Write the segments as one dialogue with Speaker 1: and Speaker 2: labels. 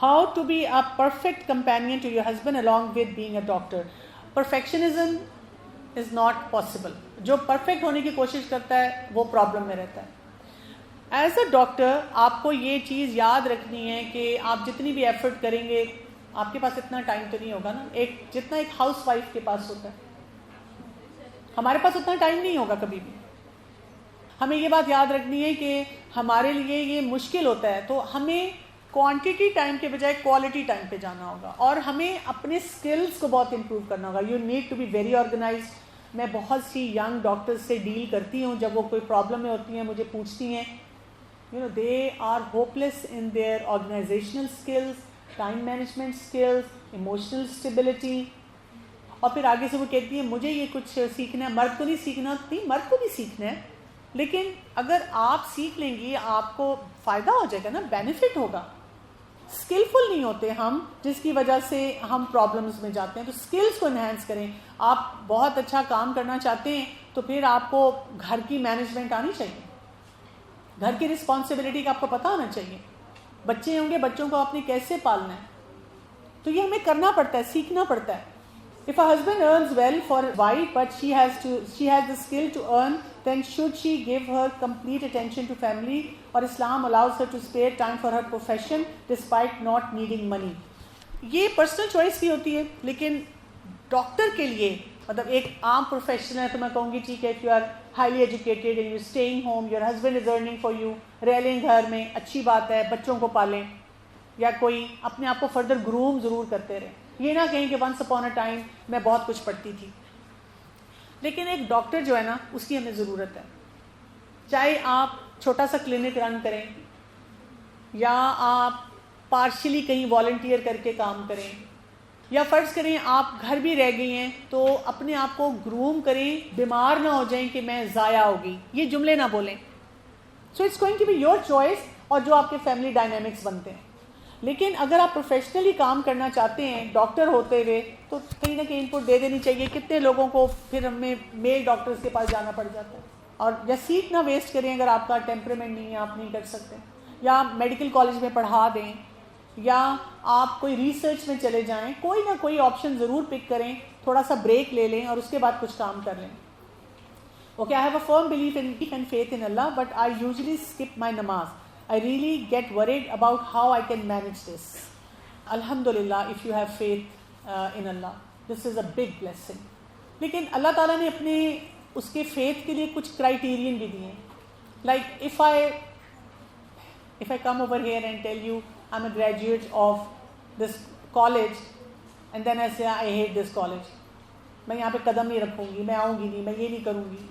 Speaker 1: How to be a perfect companion to your husband along with being a doctor. Perfectionism is not possible. جو perfect ہونے کی کوشش کرتا ہے وہ problem میں رہتا ہے. As a doctor آپ کو یہ چیز یاد رکھنی ہے کہ آپ جتنی بھی ایفرٹ کریں گے آپ کے پاس اتنا ٹائم تو نہیں ہوگا نا, جتنا ایک ہاؤس وائف کے پاس ہوتا ہے. ہمارے پاس اتنا ٹائم نہیں ہوگا کبھی بھی. ہمیں یہ بات یاد رکھنی ہے کہ ہمارے لیے یہ مشکل ہوتا ہے, تو ہمیں کوانٹٹی ٹائم کے بجائے کوالٹی ٹائم پہ جانا ہوگا, اور ہمیں اپنے اسکلس کو بہت امپروو کرنا ہوگا. You need to be very organised. میں بہت سی ینگ ڈاکٹرز سے ڈیل کرتی ہوں, جب وہ کوئی پرابلم میں ہوتی ہیں مجھے پوچھتی ہیں, they are hopeless in their organisational skills, time management skills, emotional stability, اور پھر آگے سے وہ کہتی ہیں مجھے یہ کچھ سیکھنا ہے. مرد کو نہیں سیکھنا, نہیں مرد کو نہیں سیکھنا ہے, لیکن اگر آپ سیکھ لیں گی آپ کو فائدہ ہو جائے گا نا, بینیفٹ ہوگا. اسکلفل نہیں ہوتے ہم, جس کی وجہ سے ہم پرابلمس میں جاتے ہیں. تو اسکلس کو انہینس کریں. آپ بہت اچھا کام کرنا چاہتے ہیں تو پھر آپ کو گھر کی مینجمنٹ آنی چاہیے, گھر کی رسپانسبلٹی کا آپ کو پتہ ہونا چاہیے. بچے ہوں گے, بچوں کو آپ نے کیسے پالنا ہے, تو یہ ہمیں کرنا پڑتا ہے, سیکھنا پڑتا ہے. If a husband earns well for his wife, but she has the skill to earn, then should she give her complete attention to family, or Islam allows her to spare time for her profession despite not needing money. یہ personal choice بھی ہوتی ہے, لیکن doctor کے لیے مطلب ایک عام پروفیشن ہے تو میں کہوں گی ٹھیک ہے, if you are highly educated and you're staying home, your husband is earning for you, رہ لیں گھر میں, اچھی بات ہے, بچوں کو پالیں, یا کوئی اپنے آپ کو فردر گروم ضرور کرتے رہیں. یہ نہ کہیں کہ ونس اپون اے ٹائم میں بہت کچھ پڑھتی تھی. لیکن ایک ڈاکٹر جو ہے نا, اس کی ہمیں ضرورت ہے. چاہے آپ چھوٹا سا کلینک رن کریں, یا آپ پارشلی کہیں والنٹیئر کر کے کام کریں, یا فرض کریں آپ گھر بھی رہ گئی ہیں تو اپنے آپ کو گروم کریں, بیمار نہ ہو جائیں کہ میں ضائع ہوگی, یہ جملے نہ بولیں. So it's going to be your choice, اور جو آپ کے فیملی ڈائنامکس بنتے ہیں. لیکن اگر آپ پروفیشنلی کام کرنا چاہتے ہیں ڈاکٹر ہوتے ہوئے, تو کہیں نہ کہیں ان پٹ دے دینی چاہیے. کتنے لوگوں کو پھر ہمیں میل ڈاکٹرز کے پاس جانا پڑ جاتا ہے. اور یا سیٹ نہ ویسٹ کریں, اگر آپ کا ٹیمپرامنٹ نہیں ہے, آپ نہیں کر سکتے, یا میڈیکل کالج میں پڑھا دیں, یا آپ کوئی ریسرچ میں چلے جائیں. کوئی نہ کوئی آپشن ضرور پک کریں, تھوڑا سا بریک لے لیں, اور اس کے بعد کچھ کام کر لیں. Okay, I have a firm belief and faith in Allah, but I usually skip my namaz. I really get worried about how I can manage this. Alhamdulillah, if you have faith in Allah, this is a big blessing. لیکن اللہ تعالیٰ نے اپنے اس کے faith کے لیے کچھ criterion بھی دیے ہیں. Like if I come over here and tell you I'm a graduate of this college, and then I say I hate this college, میں یہاں پہ قدم نہیں رکھوں گی, میں آؤں گی نہیں, میں یہ نہیں کروں گی,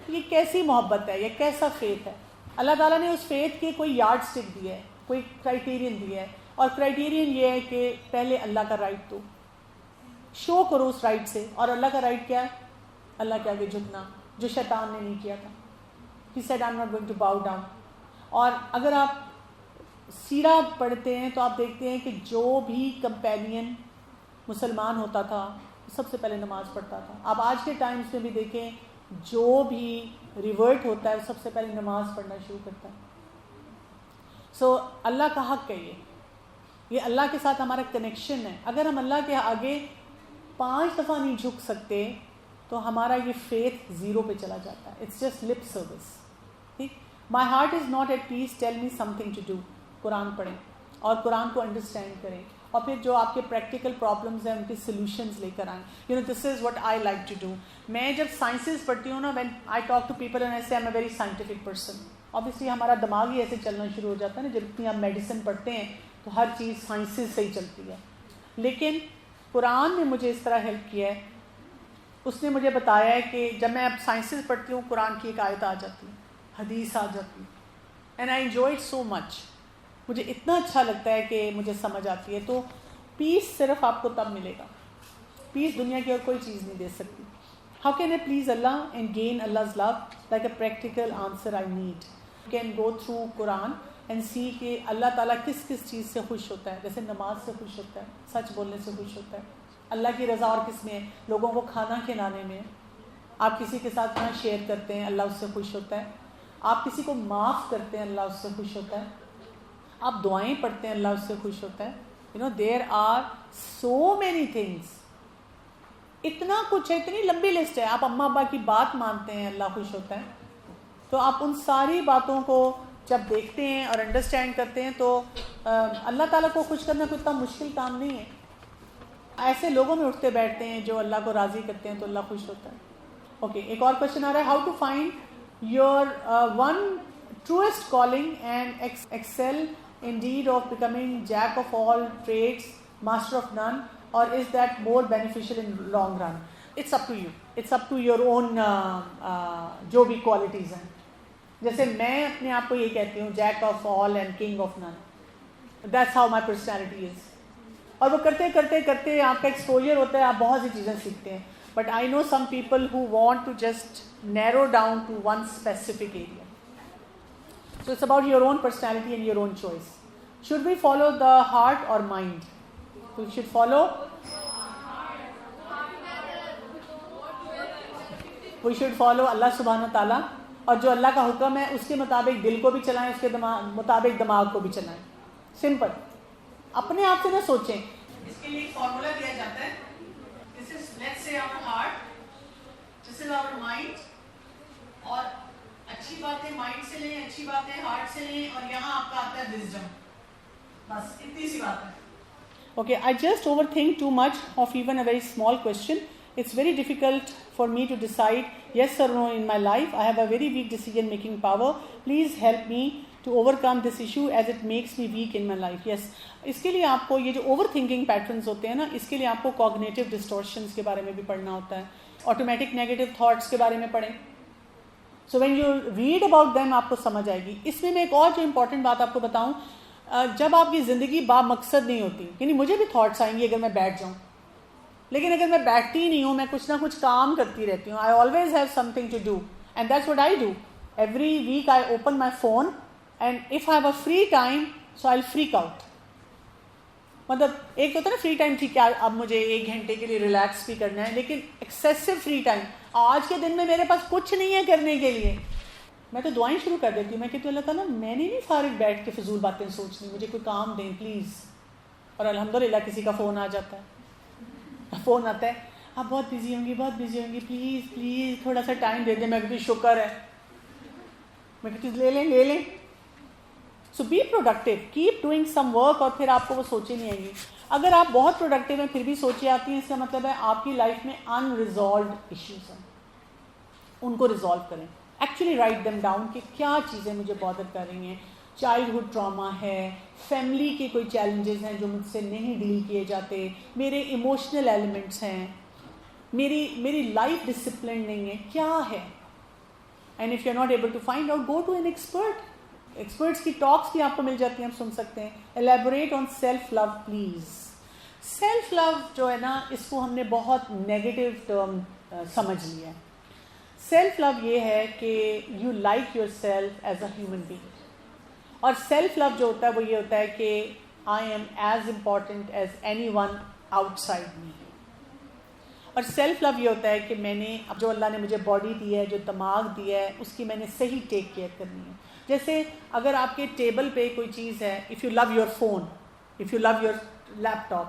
Speaker 1: یہ کیسی محبت ہے, یہ کیسا فیتھ ہے. اللہ تعالیٰ نے اس فیتھ کے کوئی یارڈ اسٹک دیا ہے, کوئی کرائیٹیرین دیا ہے, اور کرائیٹیرین یہ ہے کہ پہلے اللہ کا رائٹ دو, شو کرو اس رائٹ سے. اور اللہ کا رائٹ کیا ہے؟ اللہ کے آگے جھکنا, جو شیطان نے نہیں کیا تھا. He said I'm not going to bow down. اور اگر آپ سیرہ پڑھتے ہیں تو آپ دیکھتے ہیں کہ جو بھی کمپینین مسلمان ہوتا تھا سب سے پہلے نماز پڑھتا تھا. آپ آج کے ٹائمز میں بھی دیکھیں, جو بھی ریورٹ ہوتا ہے سب سے پہلے نماز پڑھنا شروع کرتا ہے. سو اللہ کا حق ہے, یہ اللہ کے ساتھ ہمارا کنیکشن ہے. اگر ہم اللہ کے آگے 5 دفعہ نہیں جھک سکتے تو ہمارا یہ فیتھ زیرو پہ چلا جاتا ہے. It's just lip service. ٹھیک, my heart is not at peace, tell me something to do. قرآن پڑھیں اور قرآن کو انڈرسٹینڈ کریں, اور پھر جو آپ کے پریکٹیکل پرابلمز ہیں ان کے سولوشنز لے کر آئیں. This is what I like to do. میں جب سائنسز پڑھتی ہوں نا, when I talk to people and I say I am a very scientific person. obviously ہمارا دماغ ہی ایسے چلنا شروع ہو جاتا ہے نا, جب اتنی ہم میڈیسن پڑھتے ہیں تو ہر چیز سائنسز سے ہی چلتی ہے. لیکن قرآن نے مجھے اس طرح ہیلپ کیا ہے, اس نے مجھے بتایا ہے کہ جب میں اب سائنسز پڑھتی ہوں قرآن کی ایک آیت آ جاتی ہے, حدیث آ جاتی ہے, and I enjoy it so much. مجھے اتنا اچھا لگتا ہے کہ مجھے سمجھ آتی ہے. تو پیس صرف آپ کو تب ملے گا, پیس دنیا کی اور کوئی چیز نہیں دے سکتی. How can I please Allah and gain Allah's love? Like a practical answer I need. You can go through Quran and see کہ اللہ تعالیٰ کس کس چیز سے خوش ہوتا ہے. جیسے نماز سے خوش ہوتا ہے, سچ بولنے سے خوش ہوتا ہے. اللہ کی رضا اور کس میں ہے؟ لوگوں کو کھانا کھلانے میں. آپ کسی کے ساتھ کھانا شیئر کرتے ہیں, اللہ اس سے خوش ہوتا ہے. آپ کسی کو معاف کرتے ہیں, اللہ اس سے خوش ہوتا ہے. آپ دعائیں پڑھتے ہیں, اللہ اس سے خوش ہوتا ہے. there are so many things. اتنا کچھ ہے, اتنی لمبی لسٹ ہے. آپ اماں ابا کی بات مانتے ہیں, اللہ خوش ہوتا ہے. تو آپ ان ساری باتوں کو جب دیکھتے ہیں اور انڈرسٹینڈ کرتے ہیں تو اللہ تعالیٰ کو خوش کرنا کوئی اتنا مشکل کام نہیں ہے. ایسے لوگوں میں اٹھتے بیٹھتے ہیں جو اللہ کو راضی کرتے ہیں تو اللہ خوش ہوتا ہے. اوکے, ایک اور کوشچن آ رہا ہے, how to find your own truest calling and excel in deed of becoming jack of all trades, master of none, or is that more beneficial in long run? It's up to you. It's up to your own جو بھی qualities ہیں. جیسے میں اپنے آپ کو یہ کہتی ہوں jack of all and king of none. That's how my personality is. اور وہ کرتے کرتے کرتے آپ کا ایکسپوجر ہوتا ہے, آپ بہت سی چیزیں سیکھتے ہیں. But I know some people who want to just narrow down to one specific area. So it's about your own personality and your own choice. Should we follow the heart or mind? We should follow. We should follow Allah subhanahu wa ta'ala. اور جو اللہ کا حکم ہے اس کے مطابق دل کو بھی چلائیں, اس کے مطابق دماغ کو بھی چلائیں. سمپل. اپنے آپ سے نہ سوچیں. اس کے لیے ایک فارمولا دیا جاتا ہے. This is, let's say, our heart. This is our mind. اور اچھی باتیں مائنڈ سے لیں, اچھی باتیں ہارٹ سے لیں, اور یہاں آپ کا آتا ہے وزڈم. بس اتنی سی بات ہے. Okay, I just overthink too much of even a very small question. It's very difficult for me to decide yes or no in my life. I have a very weak decision making power. Please help me to overcome this issue as it makes me weak in my life. Yes, اس کے لیے آپ کو یہ جو over thinking patterns ہوتے ہیں نا, اس کے لیے آپ کو کوگنیٹو ڈسٹورشنز کے بارے میں بھی پڑھنا ہوتا ہے. آٹومیٹک نیگیٹو تھاٹس کے بارے میں پڑھیں. So when you read about them آپ کو سمجھ آئے گی. اس میں ایک اور جو امپورٹنٹ بات آپ کو بتاؤں, جب آپ کی زندگی با مقصد نہیں ہوتی, یعنی مجھے بھی تھاٹس آئیں گے اگر میں بیٹھ جاؤں, لیکن اگر میں بیٹھتی نہیں ہوں, میں کچھ نہ کچھ کام کرتی رہتی ہوں. I always have something to do and that's what I do. Every week I open my phone and if I have a free time, so I'll freak out. مطلب ایک تو ہوتا ہے نا فری ٹائم, ٹھیک ہے اب مجھے 1 گھنٹے کے لیے ریلیکس بھی کرنا ہے, لیکن ایکسیسو فری ٹائم, آج کے دن میں میرے پاس کچھ نہیں ہے کرنے کے لیے, میں تو دعائیں شروع کر دیتی ہوں. میں کہتی ہوں اللہ تعالیٰ میں نے نہیں فارغ بیٹھ کے فضول باتیں سوچنی, مجھے کوئی کام دیں پلیز. اور الحمدللہ کسی کا فون آ جاتا ہے, فون آتا ہے, آپ بہت بزی ہوں گی, بہت بزی ہوں گی, پلیز پلیز تھوڑا سا ٹائم دے دیں. میں کہتی ہوں شکر ہے, میں کہتی ہوں لے لیں. So be productive, keep doing some work, اور پھر آپ کو وہ سوچیں نہیں آئیں گی. اگر آپ بہت پروڈکٹیو ہیں پھر بھی سوچیں آتی ہیں, اس کا مطلب ہے آپ کی لائف میں ان ریزالوڈ ایشوز ہیں, ان کو ریزالو کریں. ایکچولی رائٹ دم ڈاؤن کہ کیا چیزیں مجھے بادر کر رہی ہیں. چائلڈہڈ ٹراما ہے, فیملی کے کوئی چیلنجز ہیں جو مجھ سے نہیں ڈیل کیے جاتے, میرے ایموشنل ایلیمنٹس ہیں, میری لائف ڈسپلن نہیں ہے, کیا ہے. And if you are not able to find out, go to an expert. Experts کی ٹاکس بھی آپ کو مل جاتی ہیں, آپ سن سکتے ہیں. Elaborate on self love please. Self love جو ہے نا, اس کو ہم نے بہت نیگیٹو ٹرم سمجھ لیا ہے. سیلف لو یہ ہے کہ you like yourself as a human being, اور سیلف لو جو ہوتا ہے وہ یہ ہوتا ہے کہ I am as important as anyone outside me. اور سیلف لو یہ ہوتا ہے کہ میں نے جو اللہ نے مجھے باڈی دی ہے, جو دماغ دیا ہے, اس کی میں نے صحیح ٹیک کیئر کرنی ہے. جیسے اگر آپ کے ٹیبل پہ کوئی چیز ہے, if you love your phone, if you love your laptop,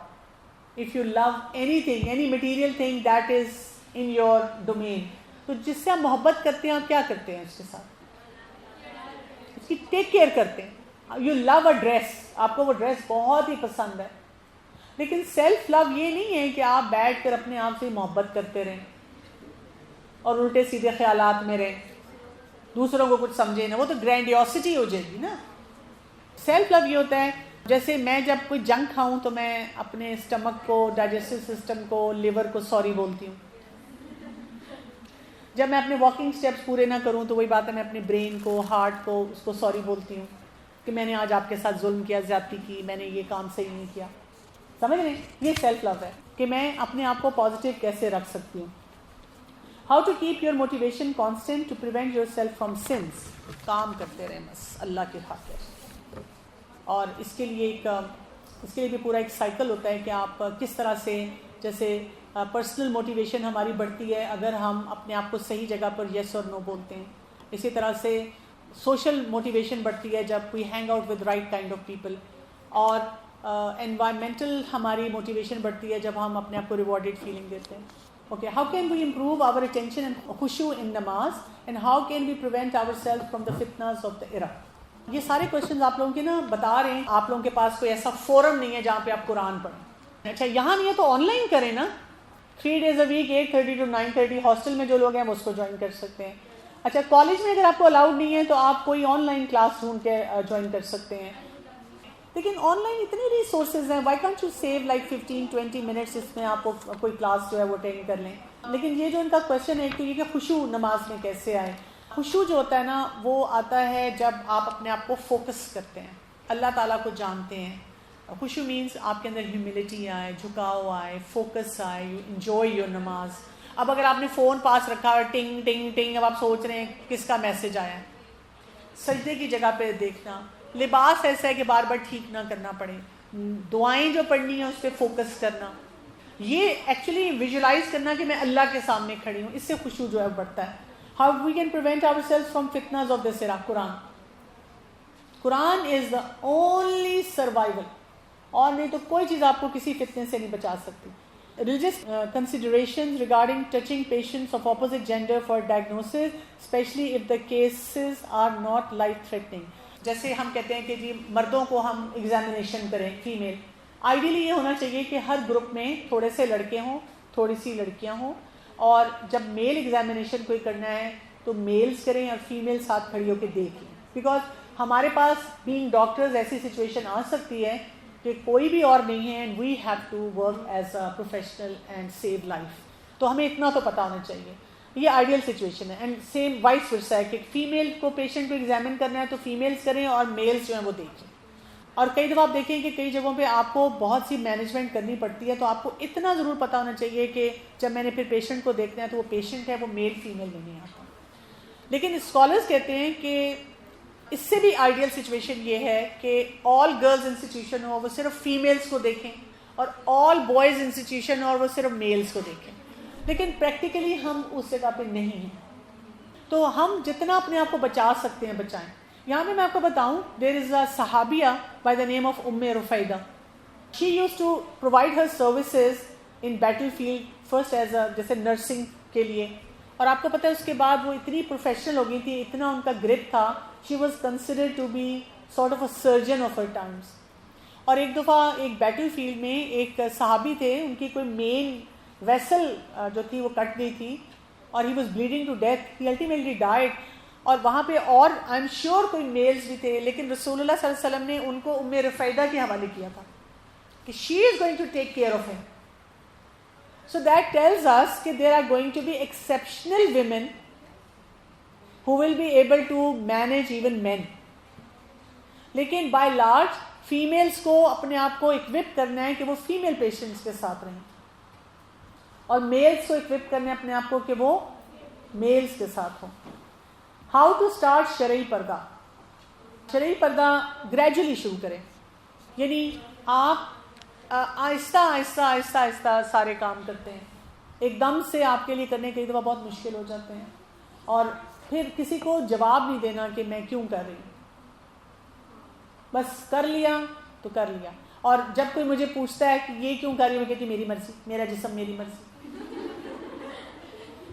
Speaker 1: if you love anything, any material thing that is in your domain, تو جس سے آپ محبت کرتے ہیں آپ کیا کرتے ہیں اس کے ساتھ, اس کی ٹیک کیئر کرتے ہیں. یو لو اے ڈریس, آپ کو وہ ڈریس بہت ہی پسند ہے, لیکن سیلف لو یہ نہیں ہے کہ آپ بیٹھ کر اپنے آپ سے محبت کرتے رہیں اور الٹے سیدھے خیالات میں رہیں, دوسروں کو کچھ سمجھے نا, وہ تو گرینڈیوسٹی ہو جائے گی نا. سیلف لو یہ ہوتا ہے جیسے میں جب کوئی جنک کھاؤں تو میں اپنے اسٹمک کو, ڈائجسٹو سسٹم کو, لیور کو سوری بولتی ہوں. جب میں اپنے واکنگ اسٹیپس پورے نہ کروں تو وہی بات ہے, میں اپنے برین کو, ہارٹ کو, اس کو سوری بولتی ہوں کہ میں نے آج آپ کے ساتھ ظلم کیا, زیادتی کی, میں نے یہ کام صحیح نہیں کیا. سمجھ رہے ہیں, یہ سیلف لو ہے کہ میں اپنے آپ کو پازیٹیو کیسے رکھ سکتی ہوں. How to keep your motivation constant to prevent yourself from sins. کام کرتے رہیں بس اللہ کے خاطر. اور اس کے لیے بھی پورا ایک سائیکل ہوتا ہے کہ آپ کس طرح سے, جیسے پرسنل موٹیویشن ہماری بڑھتی ہے اگر ہم اپنے آپ کو صحیح جگہ پر یس اور نو بولتے ہیں. اسی طرح سے سوشل موٹیویشن بڑھتی ہے جب we hang out with right kind of people. اور انوائرمنٹل ہماری موٹیویشن بڑھتی ہے جب ہم اپنے آپ کو ریوارڈیڈ فیلنگ دیتے ہیں. Okay, how can we improve our attention and خشوع ان نماز, and how can we prevent our self from the فتنس آف دا ایرا. یہ سارے کوشچنز آپ لوگوں کے نا بتا رہے ہیں. آپ لوگوں کے پاس کوئی ایسا فورم نہیں ہے جہاں پہ آپ قرآن پڑھیں. اچھا یہاں نہیں ہے تو آن لائن کریں نا, 3 days a week 8:30 to 9:30. Hostel میں جو لوگ ہیں وہ اس کو جوائن کر سکتے ہیں. اچھا کالج میں اگر آپ کو الاؤڈ نہیں ہے تو آپ کوئی آن لائن کلاس ڈھونڈ کے جوائن کر سکتے ہیں. لیکن آن لائن اتنے ریسورسز ہیں, why can't you save like 15-20 minutes, اس میں آپ کو کوئی کلاس جو ہے وہ اٹینڈ کر لیں. لیکن یہ جو ان کا کوشچن ہے تو یہ کہ خشوع نماز میں کیسے آئے. خشوع جو ہوتا ہے نا وہ آتا ہے جب آپ اپنے آپ کو فوکس کرتے ہیں, اللہ تعالیٰ کو جانتے ہیں. خشوع مینس آپ کے اندر ہیوملٹی آئے, جھکاؤ آئے, فوکس آئے, یو انجوائے یور نماز. اب اگر آپ نے فون پاس رکھا ہے ٹنگ ٹنگ ٹنگ, اب آپ سوچ رہے ہیں کس کا میسج آیا ہے. سجدے کی جگہ پہ دیکھنا, لباس ایسا ہے کہ بار بار ٹھیک نہ کرنا پڑے, دعائیں جو پڑھنی ہیں اس پہ فوکس کرنا, یہ ایکچولی ویژولائز کرنا کہ میں اللہ کے سامنے کھڑی ہوں, اس سے خشوع جو ہے بڑھتا ہے. How we can prevent our self from فتنس آف دس ایرا. قرآن از دا اونلی سروائول, اور نہیں تو کوئی چیز آپ کو کسی فتنے سے نہیں بچا سکتی. Religious considerations regarding touching patients of opposite gender for diagnosis, especially if the cases are not life-threatening. جیسے ہم کہتے ہیں کہ جی مردوں کو ہم ایگزامینیشن کریں, فیمیل, آئیڈیلی یہ ہونا چاہیے کہ ہر گروپ میں تھوڑے سے لڑکے ہوں, تھوڑی سی لڑکیاں ہوں, اور جب میل ایگزامینیشن کوئی کرنا ہے تو میلز کریں اور فیمیل ساتھ کھڑی ہو کے دیکھیں. بیکاز ہمارے پاس بینگ ڈاکٹرز ایسی سچویشن آ سکتی ہے کہ کوئی بھی اور نہیں ہے, and we have to work as a professional and save life. تو ہمیں اتنا تو پتہ ہونا چاہیے. یہ آئیڈیل سچویشن ہے. اینڈ سیم وائس ورسا ہے کہ فیمیل کو پیشنٹ کو ایگزامن کرنا ہے تو فیمیلز کریں اور میلز جو ہیں وہ دیکھیں. اور کئی دفعہ آپ دیکھیں کہ کئی جگہوں پہ آپ کو بہت سی مینجمنٹ کرنی پڑتی ہے, تو آپ کو اتنا ضرور پتہ ہونا چاہیے کہ جب میں نے پھر پیشنٹ کو دیکھنا ہے تو وہ پیشنٹ ہے, وہ میل فیمیل نہیں آتا. لیکن اسکالرز کہتے ہیں کہ اس سے بھی آئیڈیل سچویشن یہ ہے کہ آل گرلز انسٹیٹیوشن ہو وہ صرف فیمیلز کو دیکھیں, اور آل بوائز انسٹیٹیوشن اور وہ صرف میلز کو دیکھیں. لیکن پریکٹیکلی ہم اس جگہ پہ نہیں ہیں, تو ہم جتنا اپنے آپ کو بچا سکتے ہیں بچائیں. یہاں پہ میں آپ کو بتاؤں, دیر از اے صحابیہ بائی دا نیم آف ام رفیدہ. She used to provide her services in battlefield, first as a جیسے نرسنگ کے لیے, اور آپ کو پتہ ہے اس کے بعد وہ اتنی پروفیشنل ہو گئی تھی, اتنا ان کا گرپ تھا, she was considered to be sort of a surgeon of her times. اور ایک دفعہ ایک بیٹل فیلڈ میں ایک صحابی تھے, ان کی کوئی مین ویسل جو تھی وہ کٹ گئی تھی, اور he was bleeding to death, he ultimately died. اور وہاں پہ اور آئی ایم شیور کوئی میلز بھی تھے, لیکن رسول اللہ صلی اللہ علیہ وسلم نے ان کو ام رفیدہ کے حوالے کیا تھا کہ she is going to take care of him. So that tells us کہ there are going to be exceptional women who will be able to manage even men. لیکن بائی لارج فیمیلز کو اپنے آپ کو اکوپ کرنا ہے کہ وہ فیمیل پیشنٹس کے ساتھ رہیں, اور میلز کو اکوپ کرنا ہے اپنے آپ کو کہ وہ میلز کے ساتھ ہوں. ہاؤ ٹو اسٹارٹ شرعی پردہ. شرعی پردہ گریجولی شروع کریں, یعنی آپ آہستہ آہستہ آہستہ آہستہ سارے کام کرتے ہیں. ایک دم سے آپ کے لیے کرنے کئی دفعہ بہت مشکل ہو جاتے ہیں, اور پھر کسی کو جواب نہیں دینا کہ میں کیوں کر رہی ہوں, بس کر لیا تو کر لیا. اور جب کوئی مجھے پوچھتا ہے کہ یہ کیوں کر رہی ہوں, میں کہتی میری مرضی, میرا جسم میری مرضی.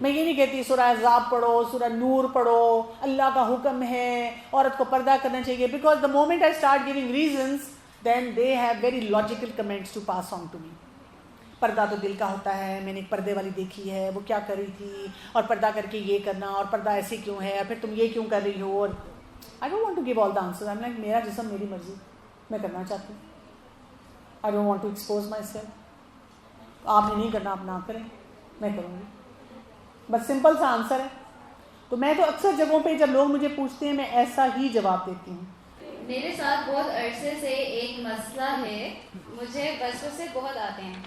Speaker 1: میں یہ نہیں کہتی سورہ احزاب پڑھو, سورہ نور پڑھو, اللہ کا حکم ہے, عورت کو پردہ کرنا چاہیے. Because the moment I start giving reasons, then they have very logical comments to pass on to me. پردہ تو دل کا ہوتا ہے, میں نے ایک پردے والی دیکھی ہے, وہ کیا کر رہی تھی, اور پردہ کر کے یہ کرنا, اور پردہ ایسے کیوں ہے, اور پھر تم یہ کیوں کر رہی ہو. اور I don't want to give all the answers. I'm like میرا جسم میری مرضی, میں کرنا چاہتی ہوں. I don't want to expose myself. آپ نے نہیں کرنا, آپ نہ کریں, میں کروں گی. بس سمپل سا آنسر ہے. تو میں تو اکثر جگہوں پہ جب لوگ مجھے پوچھتے ہیں میں ایسا ہی جواب دیتی ہوں.
Speaker 2: میرے ساتھ بہت عرصے سے ایک مسئلہ ہے, مجھے وسوسے بہت آتے ہیں.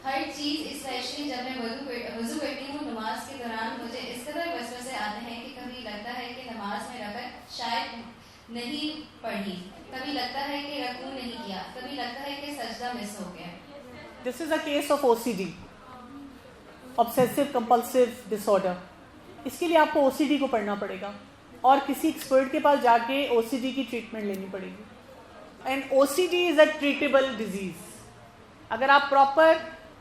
Speaker 2: ہر چیز اسپیشلی جب میں وضو کرتی ہوں نماز کے دوران, مجھے اس قدر وسوسے آتے ہیں کہ کبھی لگتا ہے کہ نماز میں رکعت شاید نہیں پڑھی, کبھی لگتا ہے کہ رکوع نہیں کیا, کبھی لگتا ہے کہ سجدہ مس ہو گیا.
Speaker 1: This is a case of OCD, obsessive compulsive disorder. اس کے لیے آپ کو OCD کو پڑھنا پڑے گا, اور کسی ایکسپرٹ کے پاس جا کے OCD کی ٹریٹمنٹ لینی پڑے گی. And OCD is a treatable disease. اگر آپ پراپر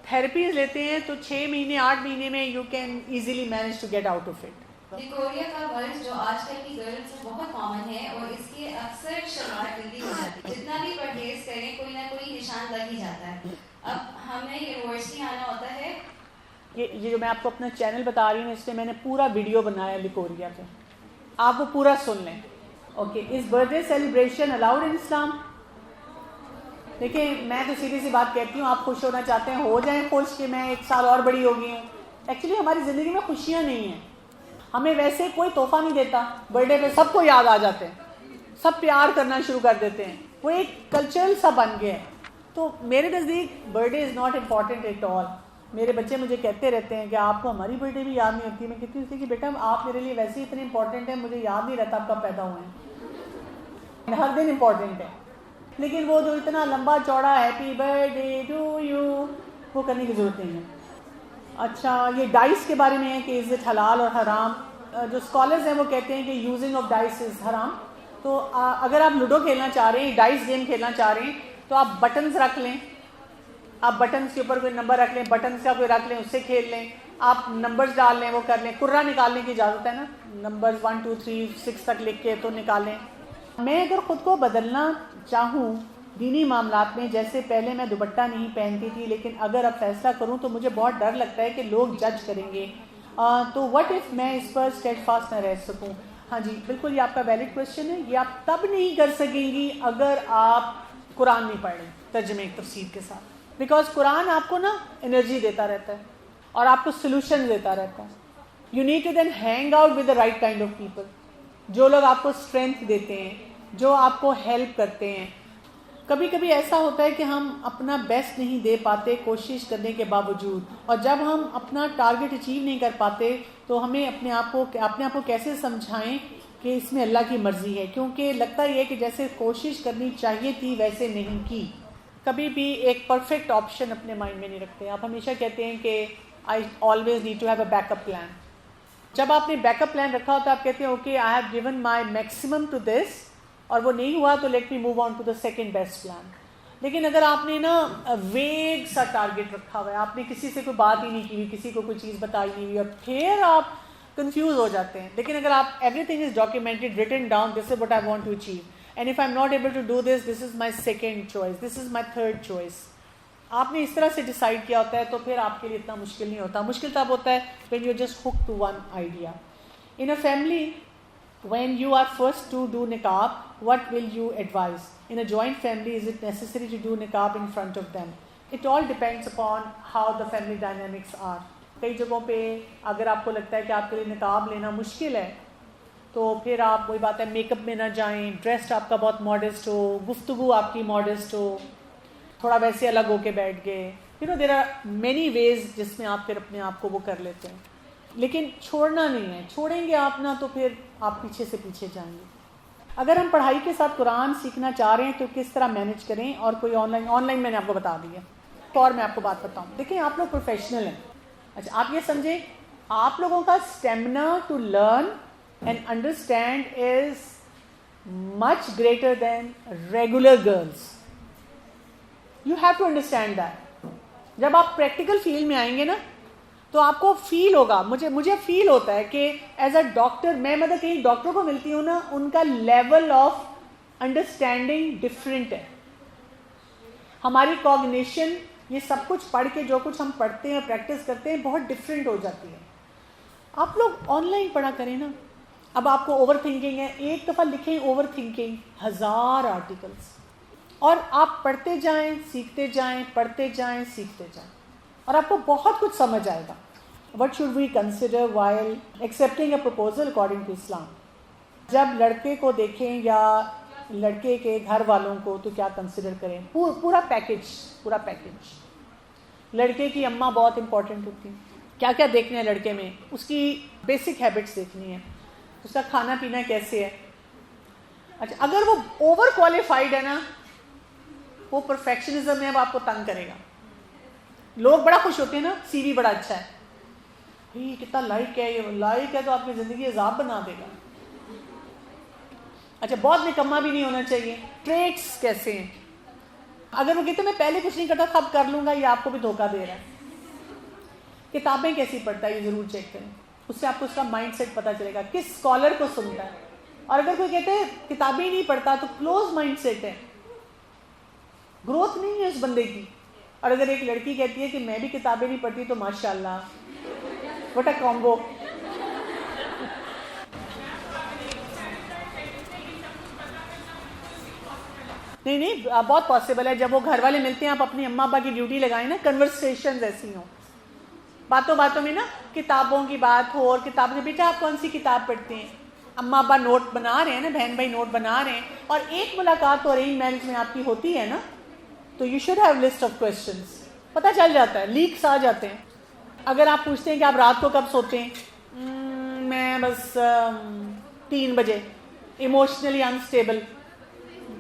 Speaker 1: تھراپیز لیتے ہیں تو 6 مہینے 8 مہینے میں you can easily manage to get out of it.
Speaker 2: Leucorrhoea کا ورڈ جو آج کل کی گرلز میں بہت کامن ہے اور اس کی اکثر شلوار جلدی ہو جاتی ہے. جتنا بھی پرہیز کریں کوئی نہ کوئی نشان لگ ہی جاتا ہے. اب ہمیں یونیورسٹی آنا ہوتا ہے.
Speaker 1: یہ جو میں آپ کو اپنا چینل بتا رہی ہوں اس پہ میں نے پورا ویڈیو بنایا لیکوریا پہ, آپ وہ پورا سن لیں. Okay, is birthday celebration allowed in Islam? دیکھیں میں تو سیدھی سی بات کہتی ہوں, آپ خوش ہونا چاہتے ہیں ہو جائیں خوش کہ میں 1 سال اور بڑی ہو گئی ہوں. ایکچولی ہماری زندگی میں خوشیاں نہیں ہیں. ہمیں ویسے کوئی تحفہ نہیں دیتا. برتھ ڈے پہ سب کو یاد آ جاتے ہیں, سب پیار کرنا شروع کر دیتے ہیں, وہ ایک کلچرل سا بن گیا ہے. تو میرے نزدیک birthday is not important at all. میرے بچے مجھے کہتے رہتے ہیں کہ آپ کو ہماری برتھ ڈے بھی یاد نہیں ہوتی. میں کہتی ہوں کہ بیٹا آپ میرے لیے ویسے ہی اتنے امپورٹنٹ ہیں, مجھے یاد نہیں رہتا آپ کب پیدا ہوئے ہیں. ہر دن امپورٹنٹ ہے, لیکن وہ جو اتنا لمبا چوڑا happy birthday to you وہ کرنے کی ضرورت نہیں ہے. اچھا, یہ ڈائس کے بارے میں ہے کہ از اٹ حلال اور حرام. جو اسکالرز ہیں وہ کہتے ہیں کہ یوزنگ آف ڈائس از حرام. تو اگر آپ لوڈو کھیلنا چاہ رہے ہیں, ڈائس گیم کھیلنا چاہ رہے ہیں, تو آپ بٹنز رکھ لیں. آپ بٹنز کے اوپر کوئی نمبر رکھ لیں, بٹنز کا کوئی رکھ لیں, اس سے کھیل لیں. آپ نمبرز ڈال لیں, وہ کر لیں. کرہ نکالنے کی اجازت ہے نا, نمبرز 1 2 3 6 تک لکھ کے تو نکالیں. میں اگر خود کو بدلنا چاہوں دینی معاملات میں, جیسے پہلے میں دوپٹہ نہیں پہنتی تھی, لیکن اگر اب فیصلہ کروں تو مجھے بہت ڈر لگتا ہے کہ لوگ جج کریں گے. تو وٹ اف میں اس پر اسٹیڈ فاسٹ نہ رہ سکوں. ہاں جی بالکل, یہ آپ کا ویلڈ کویشچن ہے. یہ آپ تب نہیں کر سکیں گی اگر آپ قرآن نہیں پڑھ رہے ترجمے تفسیر کے ساتھ, بیکاز قرآن آپ کو نا انرجی دیتا رہتا ہے اور آپ کو سلوشن دیتا رہتا ہے. You need to then hang out with the right kind of people, جو لوگ آپ کو اسٹرینتھ دیتے ہیں, جو آپ کو ہیلپ کرتے ہیں. کبھی کبھی ایسا ہوتا ہے کہ ہم اپنا بیسٹ نہیں دے پاتے کوشش کرنے کے باوجود, اور جب ہم اپنا ٹارگٹ اچیو نہیں کر پاتے تو ہمیں اپنے آپ کو کیسے سمجھائیں کہ اس میں اللہ کی مرضی ہے, کیونکہ لگتا یہ ہے کہ جیسے کوشش کرنی چاہیے تھی ویسے نہیں کی. کبھی بھی ایک پرفیکٹ آپشن اپنے مائنڈ میں نہیں رکھتے. آپ ہمیشہ کہتے ہیں کہ I always need to have a backup plan. جب آپ نے بیک اپ پلان رکھا ہوتا ہے آپ کہتے ہیں okay I have given my maximum to this, اور وہ نہیں ہوا تو let me move on to the second best plan. لیکن اگر آپ نے نا ویگ سا ٹارگیٹ رکھا ہوا ہے, آپ نے کسی سے کوئی بات ہی نہیں کی ہوئی, کسی کو کوئی چیز بتائی نہیں ہوئی, اور پھر آپ کنفیوز ہو جاتے ہیں. لیکن اگر آپ everything is documented, written down, this is what I want to achieve, and if I am not able to do this, this is my second choice, this is my third choice. آپ نے اس طرح سے decide کیا ہوتا ہے تو پھر آپ کے لیے اتنا مشکل نہیں ہوتا. مشکل تب ہوتا ہے when you're just hooked to one idea. In a family, when you are first to do niqab, what will you advise? In a joint family, is it necessary to do niqab in front of them? It all depends upon how the family dynamics are. کئی جگہوں پہ اگر آپ کو لگتا ہے کہ آپ کے لیے نقاب لینا مشکل ہے تو پھر آپ وہی بات ہے میک اپ میں نہ جائیں, ڈریسڈ آپ کا بہت ماڈسٹ ہو, گفتگو آپ کی ماڈسٹ ہو, تھوڑا ویسے الگ ہو کے بیٹھ گئے. دیر آر مینی ویز جس میں آپ پھر اپنے آپ کو وہ کر لیتے ہیں. لیکن چھوڑنا نہیں ہے, چھوڑیں گے آپ نا تو پھر آپ پیچھے سے پیچھے جائیں گے. اگر ہم پڑھائی کے ساتھ قرآن سیکھنا چاہ رہے ہیں تو کس طرح مینیج کریں, اور کوئی آن لائن میں نے آپ کو بتا دیا. اور میں آپ کو بات بتاؤں, دیکھیں آپ لوگ پروفیشنل ہیں. اچھا آپ یہ سمجھیں آپ لوگوں کا stamina to learn and understand is much greater than regular girls. You have to understand that. جب آپ پریکٹیکل فیلڈ میں آئیں گے نا تو آپ کو فیل ہوگا, مجھے فیل ہوتا ہے کہ ایز اے ڈاکٹر, میں مطلب کہیں ڈاکٹر کو ملتی ہوں نا, ان کا لیول آف انڈرسٹینڈنگ ڈفرینٹ ہے. ہماری کوگنیشن, یہ سب کچھ پڑھ کے جو کچھ ہم پڑھتے ہیں پریکٹس کرتے ہیں بہت ڈفرینٹ ہو جاتی ہے. آپ لوگ آن لائن پڑھا کریں نا. اب آپ کو اوور تھنکنگ ہے, ایک دفعہ لکھیں اوور تھنکنگ 1000 آرٹیکلس, اور آپ پڑھتے جائیں سیکھتے جائیں, پڑھتے جائیں سیکھتے جائیں, اور آپ کو بہت کچھ سمجھ آئے گا. What should we consider while accepting a proposal according to Islam? جب لڑکے کو دیکھیں یا لڑکے کے گھر والوں کو تو کیا کنسیڈر کریں؟ پورا پیکج. لڑکے کی اماں بہت امپورٹنٹ ہوتی ہیں. کیا کیا دیکھنا ہے لڑکے میں, اس کی بیسک ہیبٹس دیکھنی ہے, اس کا کھانا پینا کیسے ہے. اچھا اگر وہ اوور کوالیفائڈ ہے نا, وہ پرفیکشنزم میں اب آپ کو تنگ کرے گا. لوگ بڑا خوش ہوتے ہیں نا, سی وی بڑا اچھا ہے, کتنا لائک ہے, یہ لائک ہے تو آپ کی زندگی عذاب بنا دے گا. اچھا بہت نکما بھی نہیں ہونا چاہیے. ٹریٹس کیسے ہیں؟ اگر وہ کہتے ہیں میں پہلے کچھ نہیں کرتا اب کر لوں گا, یہ آپ کو بھی دھوکہ دے رہا ہے. کتابیں کیسی پڑھتا ہے یہ ضرور چیک کریں, اس سے آپ کو اس کا مائنڈ سیٹ پتہ چلے گا, کس اسکالر کو سنتا ہے. اور اگر کوئی کہتے ہیں کتابیں نہیں پڑھتا تو کلوز مائنڈ سیٹ ہے, گروتھ نہیں ہے اس بندے کی. اور اگر ایک لڑکی کہتی ہے کہ میں بھی کتابیں نہیں پڑھتی تو ماشاء اللہ واٹ اے کامبو. نہیں بہت پاسبل ہے, جب وہ گھر والے ملتے ہیں آپ اپنی اماں ابا کی ڈیوٹی لگائیں نا, کنورسیشنز ایسی ہوں, باتوں باتوں میں نا کتابوں کی بات ہو, اور کتاب سے بیٹا آپ کون سی کتاب پڑھتے ہیں, اماں ابا نوٹ بنا رہے ہیں نا, بہن بھائی نوٹ بنا رہے ہیں, اور ایک ملاقات تو ارینج میرج میں آپ کی ہوتی ہے نا, تو you should have list of questions, پتہ چل جاتا ہے, لیکس آ جاتے ہیں. اگر آپ پوچھتے ہیں کہ آپ رات کو کب سوتے ہیں, میں بس 3 بجے, ایموشنلی انسٹیبل.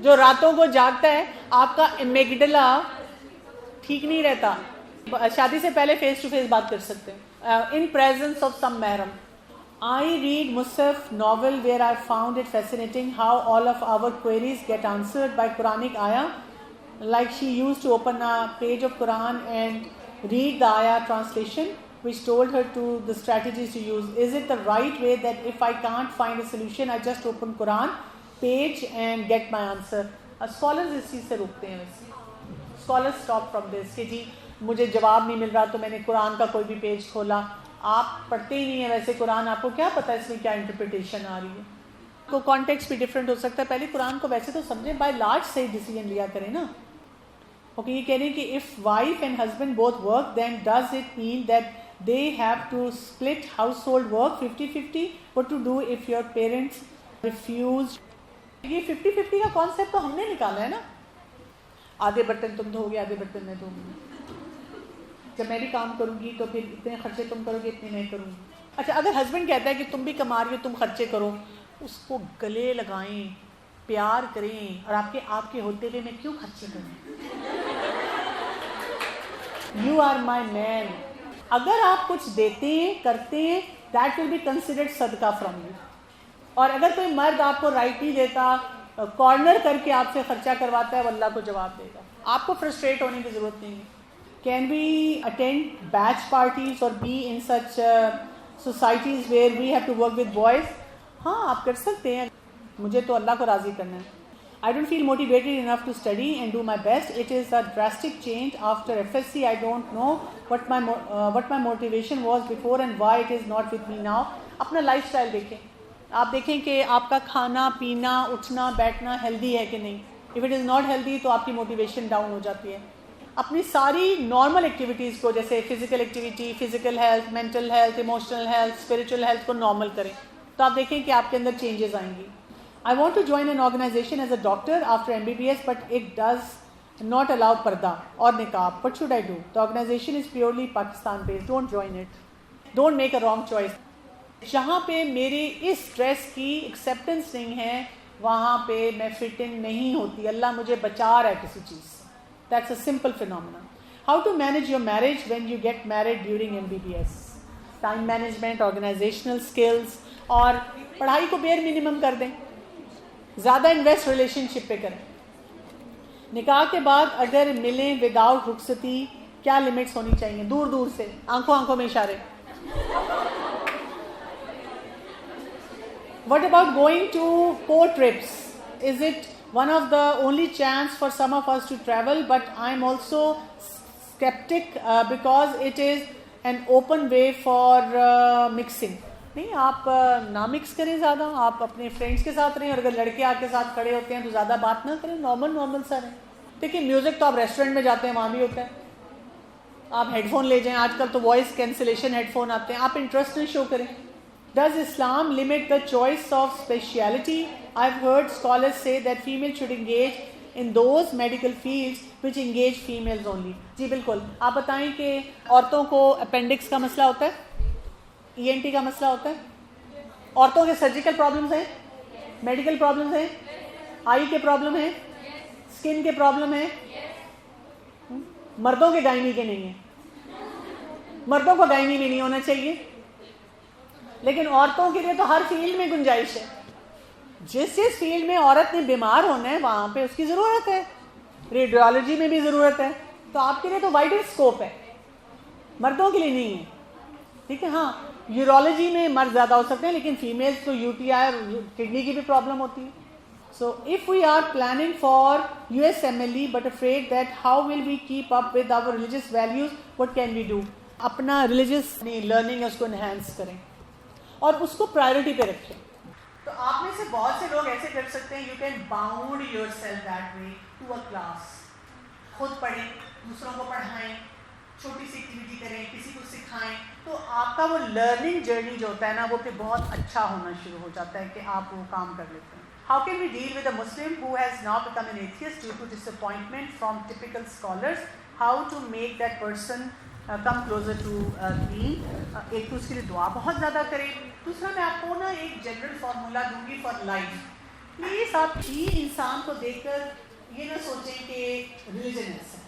Speaker 1: جو راتوں کو جاگتا ہے آپ کا امیگڈلا ٹھیک نہیں رہتا. شادی سے پہلے فیس ٹو فیس بات کر سکتے ہیں ان پریزنس آف سم محرم. I read Musaf novel where I found it fascinating how all of our queries get answered by Quranic ayah. Like she used to open a page of Quran and read the ayah translation which told her to the strategies to use. Is it the right way that if I can't find a solution I just open Quran page and get my answer? Scholars اس چیز سے روکتے ہیں. Scholars stop from this کہ جی مجھے جواب نہیں مل رہا تو میں نے قرآن کا کوئی بھی پیج کھولا. آپ پڑھتے ہی نہیں ہیں ویسے قرآن, آپ کو کیا پتہ اس میں کیا انٹرپریٹیشن آ رہی ہے. تو کانٹیکسٹ بھی ڈفرینٹ ہو سکتا ہے. پہلے قرآن کو ویسے تو سمجھیں, بائی لارج سے ڈیسیجن لیا کریں نا. اوکے, یہ کہہ رہے ہیں کہ if wife and husband both work then does it mean that they have to split household work 50-50. What to do if your parents refuse. یہ 50-50 کا کانسیپٹ تو ہم نے نکالا ہے نا, آدھے برتن تم دھو گے آدھے برتن میں دھوں گی, جب میں بھی کام کروں گی تو پھر اتنے خرچے تم کرو گے اتنے میں کروں گی. اچھا اگر ہسبینڈ کہتا ہے کہ تم بھی کما رہی ہو تم خرچے کرو, اس کو گلے لگائیں, پیار کریں, اور آپ کے ہوتے ہوئے میں کیوں خرچے کروں, یو آر مائی مین. اگر آپ کچھ دیتے ہیں کرتے ہیں دیٹ ول بی کنسیڈرڈ صدقہ فرام یو. اور اگر کوئی مرد آپ کو رائٹ نہیں دیتا, کارنر کر کے آپ سے خرچہ کرواتا ہے, وہ اللہ کو جواب دے گا. آپ کو فرسٹریٹ ہونے کی ضرورت نہیں ہے. Can we attend batch parties or be in such societies where we have to work with boys? ہاں آپ کر سکتے ہیں. مجھے تو اللہ کو راضی کرنا ہے. I don't feel motivated enough to study and do my best. It is a drastic change after FSC. I don't know what my motivation was before and why it is not with me now. اپنا life style دیکھیں, آپ دیکھیں کہ آپ کا کھانا پینا اٹھنا بیٹھنا ہیلدی ہے کہ نہیں. If it is not healthy تو آپ کی موٹیویشن ڈاؤن ہو جاتی ہے. اپنی ساری نارمل ایکٹیویٹیز کو, جیسے physical activity, physical health, mental health, emotional health, spiritual health کو نارمل کریں, تو آپ دیکھیں کہ آپ کے اندر چینجز آئیں گی. I want to join an organisation as a doctor after MBBS but it does not allow پردہ اور نقاب. What should I do? The organisation is purely Pakistan based. Don't join it, don't make a wrong choice. جہاں پہ میری اس dress کی acceptance نہیں ہے وہاں پہ میں فٹ ان نہیں ہوتی. اللہ مجھے بچا رہا ہے کسی چیز سے. That's a simple phenomenon. How to manage your marriage when you get married during MBBS? Time management, organizational skills, اور پڑھائی کو bare minimum کر دیں, زیادہ انویسٹ ریلیشن شپ پہ کریں. نکاح کے بعد اگر ملیں وداؤٹ رخصتی کیا لمٹس ہونی چاہیے؟ دور دور سے, آنکھوں میں اشارے. What about going to port trips? Is it one of the only chance for some of us to travel? But I'm also skeptic because it is an open way for mixing. نہیں, آپ نہ mix کریں زیادہ, آپ اپنے friends کے ساتھ رہیں, اور اگر لڑکے آپ کے ساتھ کھڑے ہوتے ہیں تو زیادہ بات نہ کریں, نارمل سا رہیں. دیکھیں میوزک تو آپ ریسٹورینٹ میں جاتے ہیں وہاں بھی ہوتا ہے, آپ ہیڈ فون لے جائیں, آج کل تو وائس کینسلیشن ہیڈ فون آتے ہیں, آپ انٹرسٹ نہ شو کریں. Does Islam limit the choice of speciality? I've heard scholars say that females should engage in those medical fields which engage females only. جی بالکل. آپ بتائیں کہ عورتوں کو اپینڈکس کا مسئلہ ہوتا ہے, ENT کا مسئلہ ہوتا ہے, عورتوں کے سرجیکل پرابلمس ہیں, میڈیکل پرابلمس ہیں, آئی کے پرابلم ہیں, اسکن کے پرابلم ہیں. مردوں کے گائنی کے نہیں ہیں. مردوں کو گائنی بھی نہیں ہونا چاہیے, لیکن عورتوں کے لیے تو ہر فیلڈ میں گنجائش ہے. جس فیلڈ میں عورت نے بیمار ہونا ہے وہاں پہ اس کی ضرورت ہے. ریڈیولوجی میں بھی ضرورت ہے, تو آپ کے لیے تو وائڈر اسکوپ ہے, مردوں کے لیے نہیں ہے. ٹھیک ہے, ہاں یورولوجی میں مرد زیادہ ہو سکتے ہیں, لیکن فیمیلز کو یو ٹی آئی اور کڈنی کی بھی پرابلم ہوتی ہے. So if we are planning for USMLE but afraid that how will we keep up with our religious values, what can we do? اپنا religious learning ہے اس کو enhance کریں اور اس کو priority پہ رکھیں. تو آپ میں سے بہت سے لوگ ایسے کر سکتے ہیں, you can bound yourself that way to a class. خود پڑھیں, دوسروں کو پڑھائیں, چھوٹی سی ایکٹیویٹی کریں, کسی کو سکھائیں, تو آپ کا وہ لرننگ جرنی جو ہوتا ہے نا وہ پھر بہت اچھا ہونا شروع ہو جاتا ہے کہ آپ وہ کام کر لیتے ہیں. How can we deal with a Muslim who has now become an atheist due to disappointment from typical scholars? How to make that person come closer to deen? ایک تو اس کے لیے دعا بہت زیادہ کریں. دوسرا میں آپ کو نا ایک جنرل فارمولا دوں گی فار لائف. پلیز آپ ہی انسان کو دیکھ کر یہ نہ سوچیں کہ ریلیجن ایسا ہے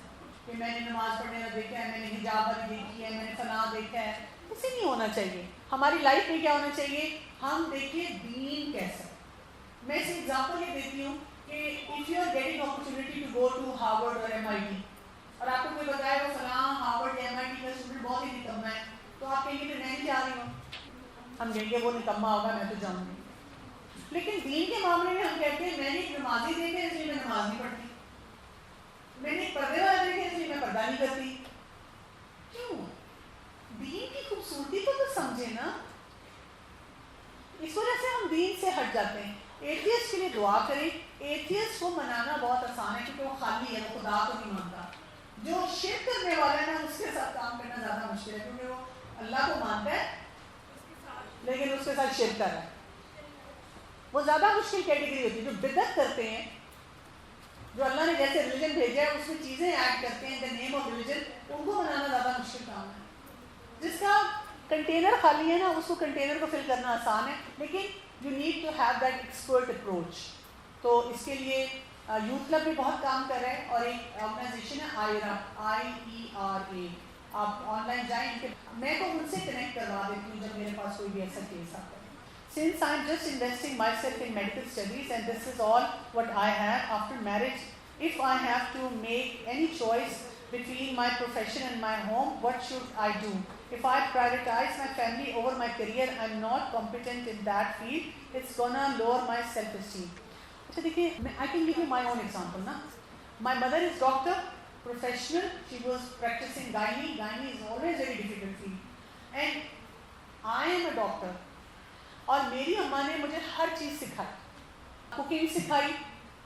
Speaker 1: کہ میں نے نماز پڑھنے کا دیکھا ہے, میں نے حجاب والی دیکھی ہے, میں نے فلاں دیکھا ہے. ایسے نہیں ہونا چاہیے. ہماری لائف میں کیا ہونا چاہیے, ہم دیکھیے دین کیسا. میں اس ایگزامپل یہ دیتی ہوں کہ if you are getting opportunity to go to Harvard اور MIT, اور آپ کو کوئی بتائے وہ فلاں ہارورڈ یا MIT کا اسٹوڈنٹ بہت ہی نکما ہے, تو آپ کہیں گے کہ میں نہیں جا رہی ہوں. ہم کہیں گے وہ نکما ہوگا, میں تو جاؤں گی. لیکن دین کے معاملے میں ہم کہتے ہیں میں نے ایک نمازی دیکھے اس لیے میں نماز نہیں پڑھتی, میں نے ایک پردے والا دیکھے اس لیے میں پردہ نہیں کرتی. کیوں؟ دین کی خوبصورتی کو تو سمجھے نا. اس وجہ سے ہم دین سے ہٹ جاتے ہیں. ایتھیسٹ کے لیے دعا کریں. ایتھیسٹ کو منانا بہت آسان ہے کیونکہ وہ خالی ہے, وہ خدا کو نہیں مانتا. جو شرک کرنے والا ہے نا اس کے ساتھ کام کرنا زیادہ مشکل ہے, کیونکہ وہ اللہ کو مانتا ہے لیکن اس کے ساتھ شرک کر رہا ہے. وہ زیادہ مشکل کیٹیگری ہوتی ہے. جو بدعت کرتے ہیں, جو اللہ نے جیسے ریلیجن بھیجا ہے اس میں چیزیں ایڈ کرتے ہیں ان دا نیم آف ریلیجن, ان کو منانا زیادہ مشکل کام ہے. جس کا کنٹینر خالی ہے نا اس کو کنٹینر کو فل کرنا آسان ہے, لیکن you need to have that expert approach. تو اس کے لیے یوتھ کلب بھی بہت کام کر رہا ہے, اور ایک آرگنائزیشن ہے IERA. آپ آن لائن جائیں, میں تو ان سے کنیکٹ کروا دیتی ہوں جب میرے پاس کوئی بھی ایسا کیس آتا ہے. Since I'm just investing myself in medical studies and this is all what I have after marriage, if I have to make any choice between my profession and my home, what should I do? If I prioritize my family over my career, I'm not competent in that field. It's gonna lower my self-esteem. اچھا دیکھیے, I can give you my own example نا. My mother is doctor, professional. She was practicing gynae. Gynae is always very difficult field. And I am a doctor. اور میری اماں نے مجھے ہر چیز سکھائی. کوکنگ سکھائی,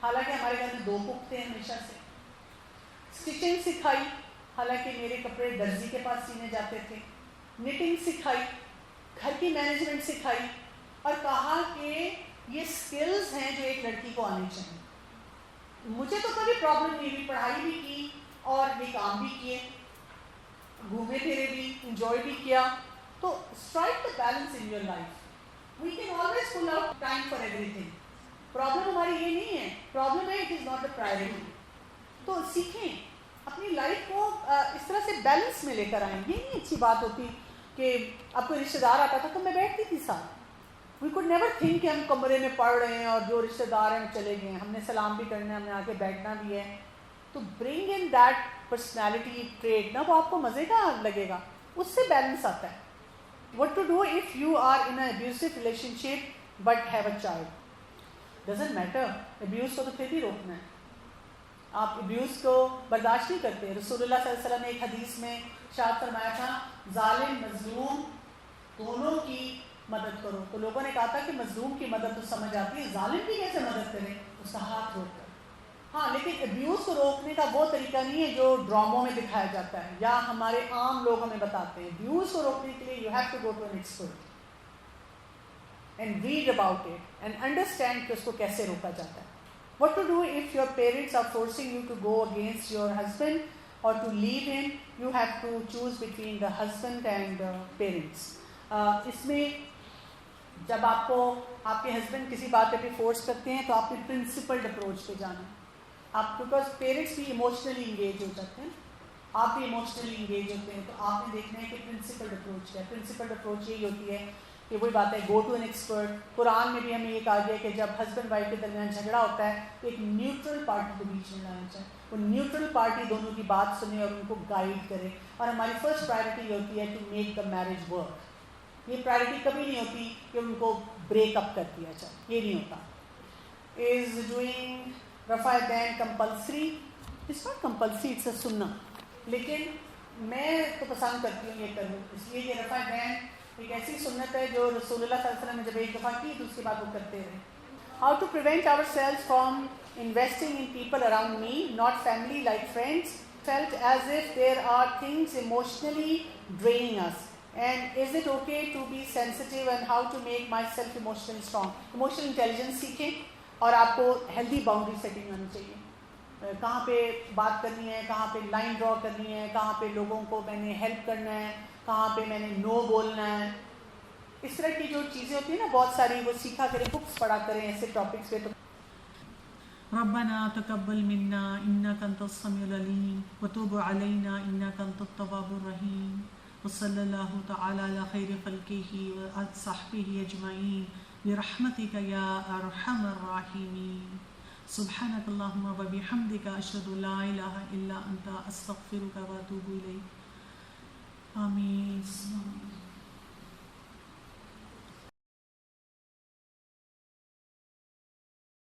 Speaker 1: حالانکہ ہمارے گھر میں 2 کوک تھے ہمیشہ سے. اسٹچنگ سکھائی, حالانکہ میرے کپڑے درزی کے پاس سینے جاتے تھے. نیٹنگ سکھائی, گھر کی مینجمنٹ سکھائی, اور کہا کہ یہ سکلز ہیں جو ایک لڑکی کو آنی چاہیے. مجھے تو کبھی پرابلم نہیں ہوئی, پڑھائی بھی کی اور یہ کام بھی کیے, گھومے پھرے بھی, انجوائے بھی کیا. تو strike the balance in your life. We can always pull out time for everything. Problem ہماری یہ نہیں ہے, problem ہے it is not the priority. تو سیکھیں, اپنی لائف کو اس طرح سے بیلنس میں لے کر آئیں. یہ نہیں اچھی بات ہوتی کہ اب کوئی رشتہ دار آتا تھا تو میں بیٹھتی تھی ساتھ. We could never think کہ ہم کمرے میں پڑھ رہے ہیں اور جو رشتہ دار ہیں چلے گئے ہیں, ہم نے سلام بھی کرنا ہے, ہم نے آ کے بیٹھنا بھی ہے. تو bring in that personality trait نا, وہ آپ کو مزے کا لگے گا, اس سے بیلنس آتا ہے. What to do if you are in an abusive relationship but have a child? Doesn't matter. Abuse کو تو پھر بھی روکنا ہے. آپ abuse کو برداشت نہیں کرتے. رسول اللہ صلی اللہ علیہ وسلم نے ایک حدیث میں ارشاد فرمایا تھا, ظالم مظلوم دونوں کی مدد کرو. تو لوگوں نے کہا تھا کہ مظلوم کی مدد تو سمجھ آتی ہے, ظالم کی کیسے مدد کریں؟ اس کا ہاتھ روک کر. ہاں, لیکن ابیوز کو روکنے کا وہ طریقہ نہیں ہے جو ڈراموں میں دکھایا جاتا ہے یا ہمارے عام لوگ ہمیں بتاتے ہیں. ابیوز کو روکنے کے لیے you have to go to an expert and read about it and understand کہ اس کو کیسے روکا جاتا ہے. What to do if your parents are forcing you to go against your husband or to leave him? You have to choose between the husband and parents. اس میں جب آپ کو آپ کے ہسبینڈ کسی بات پہ بھی فورس کرتے ہیں تو آپ نے پرنسپلڈ اپروچ پہ جانا. آپ بیکاز پیرنٹس بھی ایموشنلی انگیج ہو جاتے ہیں, آپ بھی ایموشنلی انگیج ہوتے ہیں, تو آپ نے دیکھنا ہے کہ پرنسپلڈ اپروچ کیا ہے. پرنسپلڈ اپروچ یہی ہوتی ہے کہ وہی بات ہے گو ٹو این ایکسپرٹ. قرآن میں بھی ہمیں یہ کہا گیا کہ جب ہسبینڈ وائف کے درمیان جھگڑا ہوتا ہے تو ایک نیوٹرل پارٹی کو بیچ میں لانا چاہیے. وہ نیوٹرل پارٹی دونوں کی بات سنے اور ان کو گائیڈ کرے. اور ہماری فرسٹ پرائرٹی یہ ہوتی ہے to make the marriage work. یہ پرائرٹی کبھی نہیں ہوتی کہ ان کو بریک اپ کر دیا جائے, یہ نہیں ہوتا. از ڈوئنگ رفع دین compulsory? It's not compulsory, it's a سننا. لیکن میں تو پسند کرتی ہوں یہ کروں, اس لیے یہ رفع دین ایک ایسی سنت ہے جو رسول اللہ صلی اللہ علیہ وسلم نے جب ایک دفعہ کی تو اس کے بعد وہ کرتے رہے. How to prevent our self from investing in people around me, not family, like friends, felt as if there are things emotionally draining us. And is it okay to be sensitive and how to make myself emotionally strong? Emotional intelligence سیکھیں اور آپ کو healthy boundary setting آنی چاہیے. کہاں پہ بات کرنی ہے, کہاں پہ لائن ڈرا کرنی ہے, کہاں پہ لوگوں کو میں نے ہیلپ کرنا ہے, کہاں پہ میں نے نو بولنا ہے. اس طرح کی جو چیزیں ہوتی ہیں نا بہت ساری, وہ سیکھا کریں, بکس پڑھا کریں ایسے ٹاپکس پہ. تو
Speaker 3: ربنا تقبل منا انك انت السميع العليم وتوب علينا انك انت التواب الرحيم وصلى الله تعالى على خير خلقه وصحبه اجمعين برحمتك يا ارحم الراحمين. سبحانك اللهم وبحمدك اشهد ان لا اله الا انت استغفرك واتوب اليك. آمين.